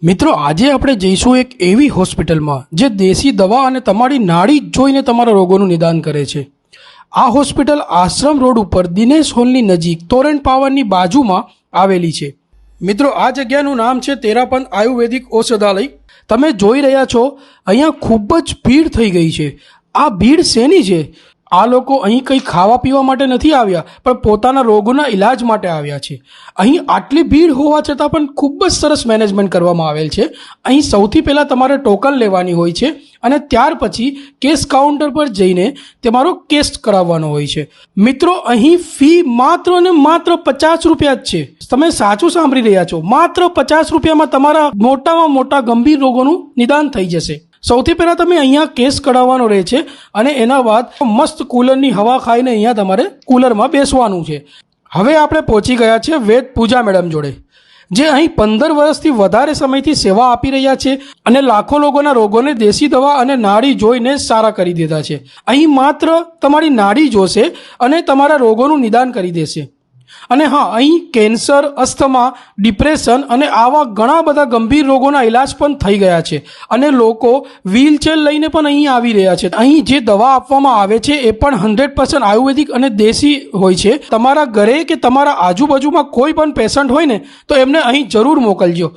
મિત્રો આજે આપણે જઈશું એક એવી હોસ્પિટલમાં જે દેશી દવા અને તમારી નાડી જોઈને તમારા રોગોનું નિદાન કરે છે। આ હોસ્પિટલ આશ્રમ રોડ ઉપર દિનેશ હોલની નજીક તોરણ પાવરની બાજુમાં આવેલી છે। મિત્રો આ જગ્યાનું નામ છે તેરાપંથ આયુર્વેદિક ઔષધાલય। તમે જોઈ રહ્યા છો અહીંયા ખૂબ જ ભીડ થઈ ગઈ છે। આ ભીડ શેની છે? આ લોકો અહીં કંઈ ખાવા પીવા માટે નથી આવ્યા, પણ પોતાના રોગોના ઇલાજ માટે આવ્યા છે। અહીં આટલી ભીડ હોવા છતાં પણ ખૂબ જ સરસ મેનેજમેન્ટ કરવામાં આવેલ છે। અહીં સૌથી પહેલાં તમારે ટોકન લેવાની હોય છે અને ત્યાર પછી કેશ કાઉન્ટર પર જઈને તમારો કેસ કરાવવાનો હોય છે। મિત્રો અહીં ફી માત્ર ને માત્ર 50 રૂપિયા જ છે। તમે સાચું સાંભળી રહ્યા છો, માત્ર 50 રૂપિયામાં તમારા મોટામાં મોટા ગંભીર રોગોનું નિદાન થઈ જશે। સૌથી પહેલાં તમે અહીંયા કેસ કઢાવવાનો રહે છે અને એના બાદ મસ્ત કુલરની હવા ખાઈને અહીંયા તમારે કુલરમાં બેસવાનું છે। હવે આપણે પહોંચી ગયા છે વેદ પૂજા મેડમ જોડે, જે અહીં 15 વર્ષથી વધારે સમયથી સેવા આપી રહ્યા છે અને લાખો લોકોના રોગોને દેશી દવા અને નાડી જોઈને સારા કરી દીધા છે। અહીં માત્ર તમારી નાડી જોશે અને તમારા રોગોનું નિદાન કરી દેશે। અને હા, અહીં કેન્સર, અસ્થમા, ડિપ્રેશન અને આવા ઘણા બધા ગંભીર રોગોના ઇલાજ પણ થઈ ગયા છે અને લોકો વ્હીલચેર લઈને પણ અહીં આવી રહ્યા છે। અહીં જે દવા આપવામાં આવે છે એ પણ 100% આયુર્વેદિક અને દેશી હોય છે। તમારા ઘરે કે તમારા આજુબાજુમાં કોઈ પણ પેશન્ટ હોય ને તો એમને અહીં જરૂર મોકલજો।